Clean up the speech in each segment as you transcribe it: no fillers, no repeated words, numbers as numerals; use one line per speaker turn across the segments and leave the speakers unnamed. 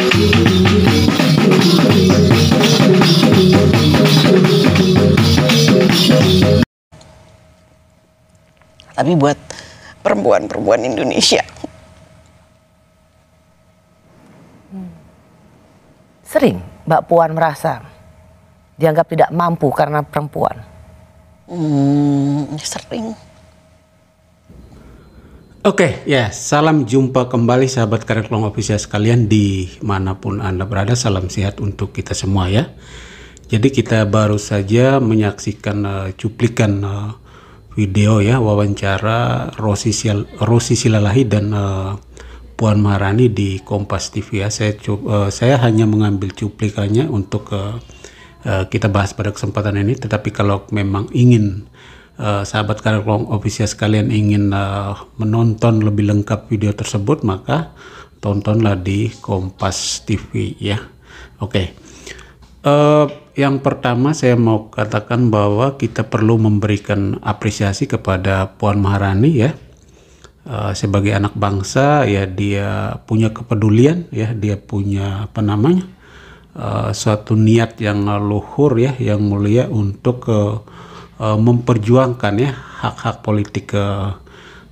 Tapi buat perempuan-perempuan Indonesia,
sering Mbak Puan merasa dianggap tidak mampu karena perempuan?
Sering.
Oke, ya, salam jumpa kembali sahabat Karir Klong Official sekalian dimanapun Anda berada. Salam sehat untuk kita semua ya. Jadi kita baru saja menyaksikan cuplikan video ya, wawancara Rosy Silalahi dan Puan Maharani di Kompas TV ya. Saya hanya mengambil cuplikannya untuk kita bahas pada kesempatan ini. Tetapi kalau memang ingin sahabat Karir Klong Official sekalian ingin menonton lebih lengkap video tersebut, maka tontonlah di Kompas TV ya. Oke. Yang pertama saya mau katakan bahwa kita perlu memberikan apresiasi kepada Puan Maharani ya. Sebagai anak bangsa ya, dia punya kepedulian ya, dia punya suatu niat yang luhur ya, yang mulia untuk memperjuangkan ya hak-hak politik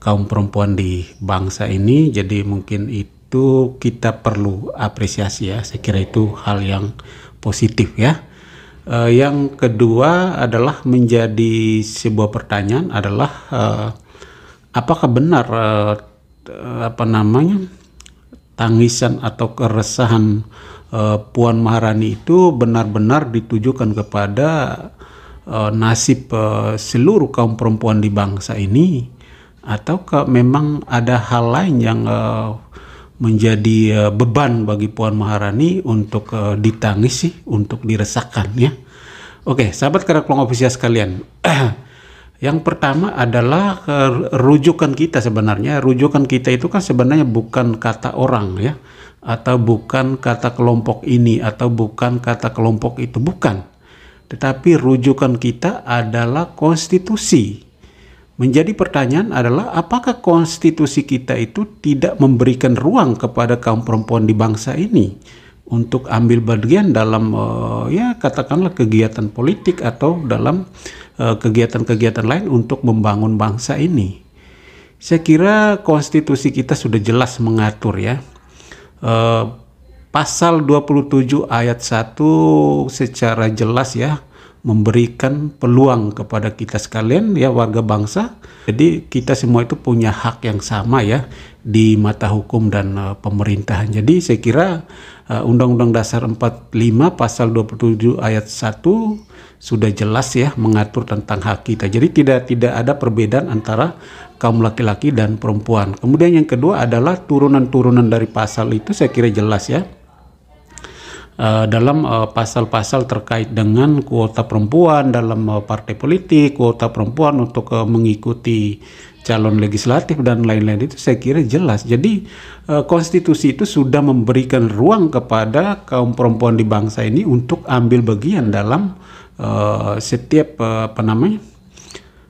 kaum perempuan di bangsa ini. Jadi mungkin itu kita perlu apresiasi ya. Saya kira itu hal yang positif ya. Yang kedua adalah menjadi sebuah pertanyaan adalah apakah benar tangisan atau keresahan Puan Maharani itu benar-benar ditujukan kepada nasib seluruh kaum perempuan di bangsa ini, ataukah memang ada hal lain yang menjadi beban bagi Puan Maharani untuk ditangisi, untuk diresahkan ya. Oke, sahabat Karir Klong Official sekalian. Yang pertama adalah rujukan kita sebenarnya. Rujukan kita itu kan sebenarnya bukan kata orang ya, atau bukan kata kelompok ini, atau bukan kata kelompok itu, bukan. Tetapi rujukan kita adalah konstitusi. Menjadi pertanyaan adalah apakah konstitusi kita itu tidak memberikan ruang kepada kaum perempuan di bangsa ini untuk ambil bagian dalam ya katakanlah kegiatan politik atau dalam kegiatan-kegiatan lain untuk membangun bangsa ini. Saya kira konstitusi kita sudah jelas mengatur ya. Pasal 27 ayat 1 secara jelas ya memberikan peluang kepada kita sekalian ya, warga bangsa. Jadi kita semua itu punya hak yang sama ya di mata hukum dan pemerintahan. Jadi saya kira Undang-Undang Dasar 45 pasal 27 ayat 1 sudah jelas ya mengatur tentang hak kita. Jadi tidak ada perbedaan antara kaum laki-laki dan perempuan. Kemudian yang kedua adalah turunan-turunan dari pasal itu saya kira jelas ya. Dalam pasal-pasal terkait dengan kuota perempuan dalam partai politik, kuota perempuan untuk mengikuti calon legislatif dan lain-lain, itu saya kira jelas. Jadi konstitusi itu sudah memberikan ruang kepada kaum perempuan di bangsa ini untuk ambil bagian dalam setiap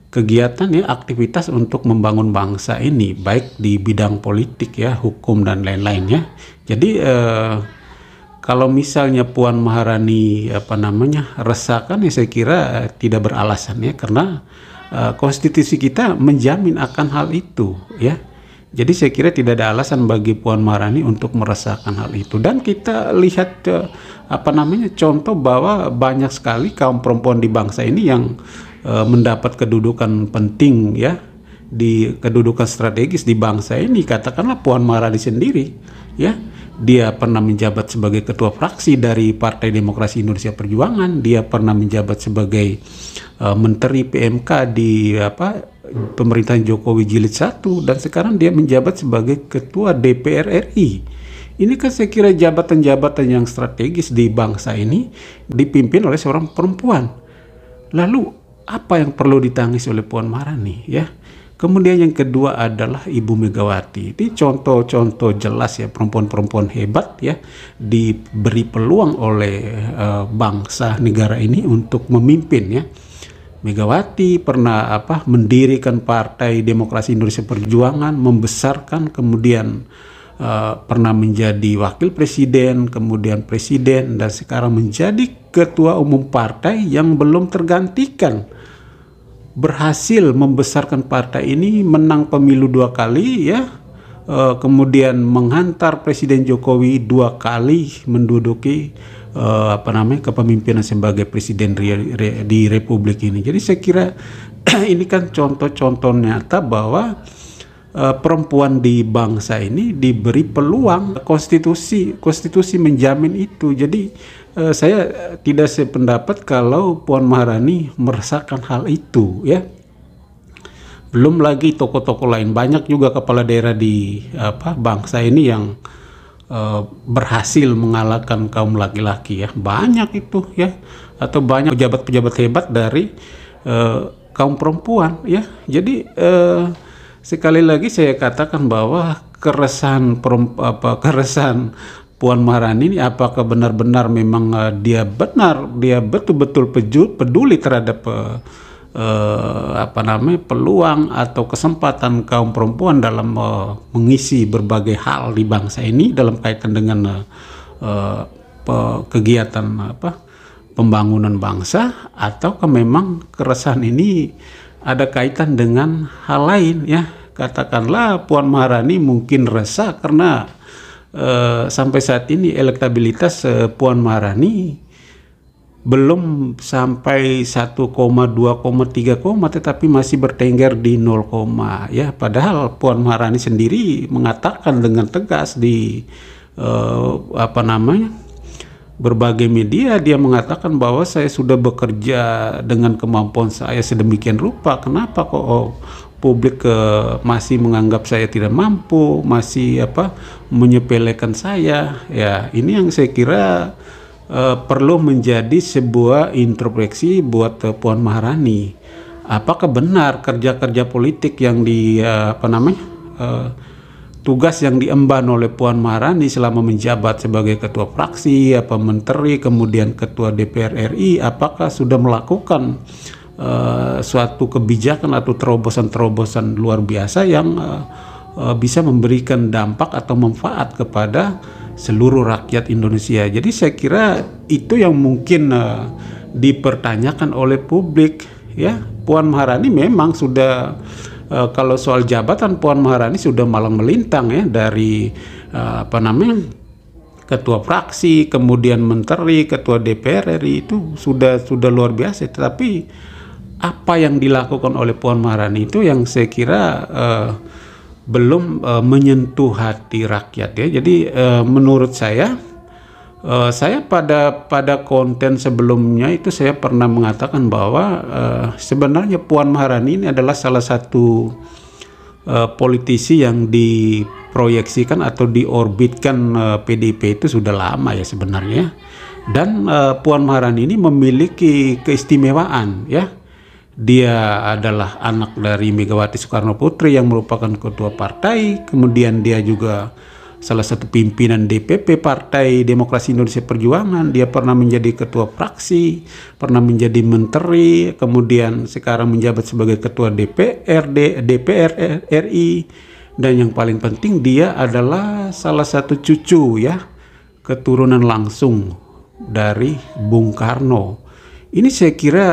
kegiatan ya, aktivitas untuk membangun bangsa ini, baik di bidang politik ya, hukum dan lain-lain ya. Jadi kalau misalnya Puan Maharani resahkan ya, saya kira tidak beralasan ya, karena konstitusi kita menjamin akan hal itu ya. Jadi saya kira tidak ada alasan bagi Puan Maharani untuk meresahkan hal itu. Dan kita lihat contoh bahwa banyak sekali kaum perempuan di bangsa ini yang mendapat kedudukan penting ya, di kedudukan strategis di bangsa ini. Katakanlah Puan Maharani sendiri ya. Dia pernah menjabat sebagai ketua fraksi dari Partai Demokrasi Indonesia Perjuangan. Dia pernah menjabat sebagai menteri PMK di pemerintahan Jokowi Jilid 1, dan sekarang dia menjabat sebagai ketua DPR RI. Ini kan saya kira jabatan-jabatan yang strategis di bangsa ini dipimpin oleh seorang perempuan. Lalu apa yang perlu ditangis oleh Puan Maharani ya? Kemudian yang kedua adalah Ibu Megawati. Ini contoh-contoh jelas ya, perempuan-perempuan hebat ya, diberi peluang oleh bangsa negara ini untuk memimpin ya. Megawati pernah mendirikan Partai Demokrasi Indonesia Perjuangan, membesarkan, kemudian pernah menjadi wakil presiden, kemudian presiden, dan sekarang menjadi ketua umum partai yang belum tergantikan. Berhasil membesarkan partai ini, menang pemilu 2 kali ya, kemudian menghantar Presiden Jokowi 2 kali menduduki kepemimpinan sebagai presiden di Republik ini. Jadi saya kira ini kan contoh-contoh nyata bahwa perempuan di bangsa ini diberi peluang. Konstitusi menjamin itu. Jadi saya tidak sependapat kalau Puan Maharani merasakan hal itu ya. Belum lagi tokoh-tokoh lain, banyak juga kepala daerah di bangsa ini yang berhasil mengalahkan kaum laki-laki ya, banyak itu ya, atau banyak pejabat-pejabat hebat dari kaum perempuan ya. Jadi sekali lagi saya katakan bahwa keresahan Puan Maharani ini, apakah benar-benar memang dia betul-betul peduli terhadap peluang atau kesempatan kaum perempuan dalam mengisi berbagai hal di bangsa ini dalam kaitan dengan kegiatan pembangunan bangsa, ataukah memang keresahan ini ada kaitan dengan hal lain ya. Katakanlah Puan Maharani mungkin resah karena sampai saat ini elektabilitas Puan Maharani belum sampai 1,2, 3, tetapi masih bertengger di 0, ya. Padahal Puan Maharani sendiri mengatakan dengan tegas di berbagai media, dia mengatakan bahwa saya sudah bekerja dengan kemampuan saya sedemikian rupa. Kenapa kok publik masih menganggap saya tidak mampu, masih menyepelekan saya? Ya, ini yang saya kira perlu menjadi sebuah introspeksi buat Puan Maharani. Apakah benar kerja-kerja politik yang tugas yang diemban oleh Puan Maharani selama menjabat sebagai ketua fraksi, menteri, kemudian ketua DPR RI, apakah sudah melakukan suatu kebijakan atau terobosan-terobosan luar biasa yang bisa memberikan dampak atau manfaat kepada seluruh rakyat Indonesia. Jadi saya kira itu yang mungkin dipertanyakan oleh publik ya. Puan Maharani memang sudah kalau soal jabatan, Puan Maharani sudah malang melintang ya, dari ketua fraksi, kemudian menteri, ketua DPR RI, itu sudah luar biasa. Tetapi apa yang dilakukan oleh Puan Maharani itu yang saya kira belum menyentuh hati rakyat ya. Jadi menurut saya pada konten sebelumnya itu saya pernah mengatakan bahwa sebenarnya Puan Maharani ini adalah salah satu politisi yang diproyeksikan atau diorbitkan PDIP itu sudah lama ya sebenarnya. Dan Puan Maharani ini memiliki keistimewaan ya. Dia adalah anak dari Megawati Soekarno Putri yang merupakan ketua partai, kemudian dia juga salah satu pimpinan DPP Partai Demokrasi Indonesia Perjuangan. Dia pernah menjadi ketua fraksi, pernah menjadi menteri, kemudian sekarang menjabat sebagai ketua DPR RI, dan yang paling penting dia adalah salah satu cucu ya, keturunan langsung dari Bung Karno. Ini saya kira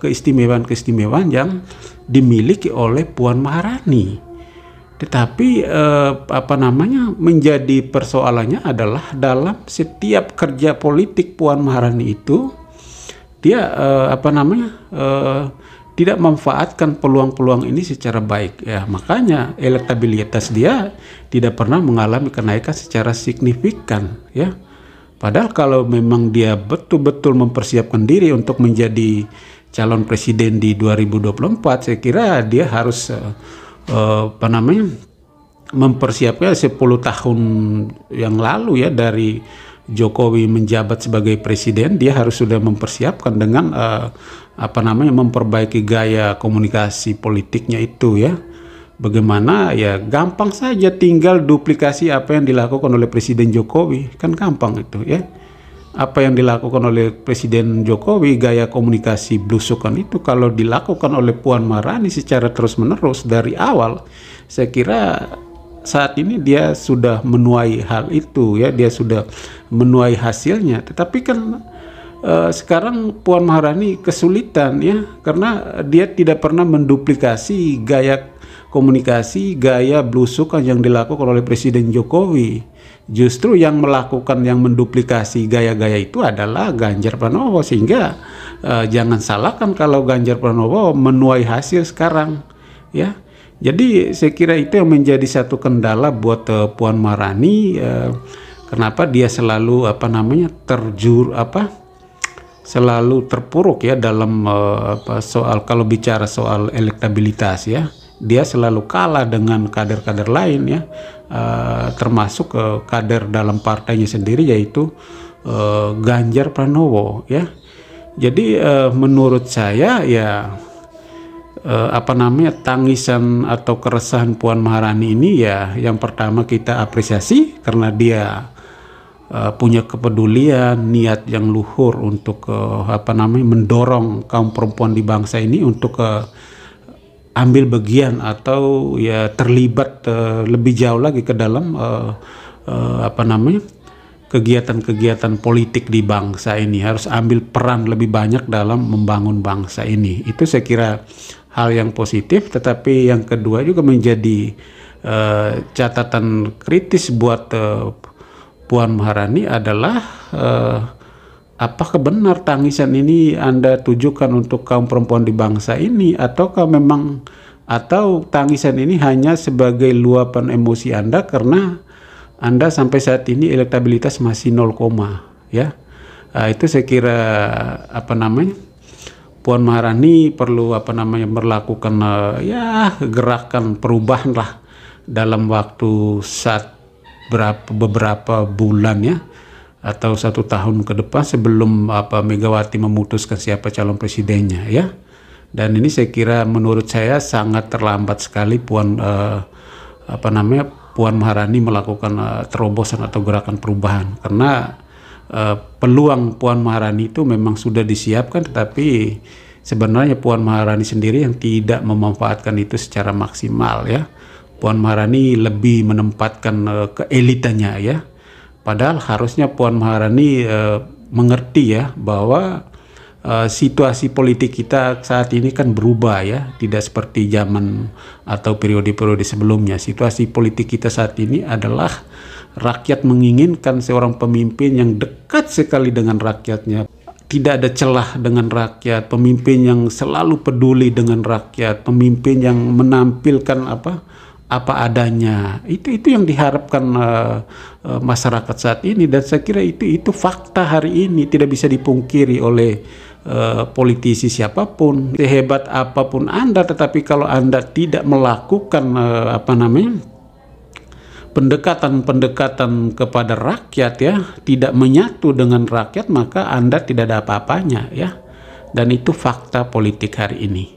keistimewaan yang dimiliki oleh Puan Maharani. Tetapi menjadi persoalannya adalah dalam setiap kerja politik Puan Maharani itu dia tidak memanfaatkan peluang-peluang ini secara baik ya. Makanya elektabilitas dia tidak pernah mengalami kenaikan secara signifikan ya. Padahal kalau memang dia betul-betul mempersiapkan diri untuk menjadi calon presiden di 2024, saya kira dia harus mempersiapkan 10 tahun yang lalu ya, dari Jokowi menjabat sebagai presiden, dia harus sudah mempersiapkan dengan memperbaiki gaya komunikasi politiknya itu ya. Bagaimana ya, gampang saja tinggal duplikasi apa yang dilakukan oleh Presiden Jokowi, kan gampang itu ya. Apa yang dilakukan oleh Presiden Jokowi, gaya komunikasi blusukan itu, kalau dilakukan oleh Puan Maharani secara terus-menerus dari awal, saya kira saat ini dia sudah menuai hal itu ya, dia sudah menuai hasilnya. Tetapi kan sekarang Puan Maharani kesulitan ya, karena dia tidak pernah menduplikasi gaya komunikasi, gaya blusukan yang dilakukan oleh Presiden Jokowi. Justru yang melakukan, yang menduplikasi gaya-gaya itu adalah Ganjar Pranowo, sehingga jangan salahkan kalau Ganjar Pranowo menuai hasil sekarang ya. Jadi saya kira itu yang menjadi satu kendala buat Puan Maharani, kenapa dia selalu selalu terpuruk ya dalam soal, kalau bicara soal elektabilitas ya, dia selalu kalah dengan kader-kader lain ya, termasuk kader dalam partainya sendiri, yaitu Ganjar Pranowo ya. Jadi menurut saya ya tangisan atau keresahan Puan Maharani ini ya, yang pertama kita apresiasi karena dia punya kepedulian, niat yang luhur untuk mendorong kaum perempuan di bangsa ini untuk ambil bagian atau ya terlibat lebih jauh lagi ke dalam kegiatan-kegiatan politik di bangsa ini, harus ambil peran lebih banyak dalam membangun bangsa ini. Itu saya kira hal yang positif. Tetapi yang kedua juga menjadi catatan kritis buat Puan Maharani adalah apakah benar tangisan ini Anda tujukan untuk kaum perempuan di bangsa ini, ataukah memang, atau tangisan ini hanya sebagai luapan emosi Anda karena Anda sampai saat ini elektabilitas masih 0, ya. Itu saya kira Puan Maharani perlu melakukan gerakan perubahan lah dalam waktu beberapa bulan ya, atau 1 tahun ke depan sebelum Megawati memutuskan siapa calon presidennya ya. Dan ini saya kira, menurut saya sangat terlambat sekali Puan Maharani melakukan terobosan atau gerakan perubahan, karena peluang Puan Maharani itu memang sudah disiapkan, tetapi sebenarnya Puan Maharani sendiri yang tidak memanfaatkan itu secara maksimal ya. Puan Maharani lebih menempatkan keelitannya ya. Padahal harusnya Puan Maharani mengerti ya bahwa situasi politik kita saat ini kan berubah ya, tidak seperti zaman atau periode-periode sebelumnya. Situasi politik kita saat ini adalah rakyat menginginkan seorang pemimpin yang dekat sekali dengan rakyatnya, tidak ada celah dengan rakyat, pemimpin yang selalu peduli dengan rakyat, pemimpin yang menampilkan apa adanya. Itu yang diharapkan masyarakat saat ini, dan saya kira itu fakta hari ini, tidak bisa dipungkiri oleh politisi siapapun, sehebat apapun Anda, tetapi kalau Anda tidak melakukan pendekatan kepada rakyat ya, tidak menyatu dengan rakyat, maka Anda tidak ada apa-apanya ya. Dan itu fakta politik hari ini.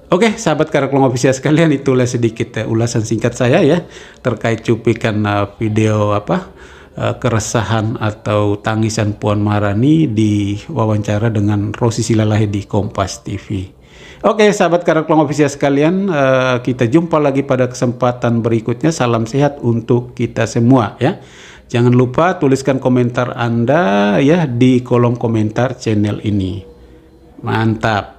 Oke, sahabat Karaklong Official sekalian, itulah sedikit ulasan singkat saya ya terkait cuplikan video keresahan atau tangisan Puan Maharani di wawancara dengan Rosi Silalahi di Kompas TV. Oke, sahabat Karaklong Official sekalian, kita jumpa lagi pada kesempatan berikutnya. Salam sehat untuk kita semua ya. Jangan lupa tuliskan komentar Anda ya di kolom komentar channel ini. Mantap.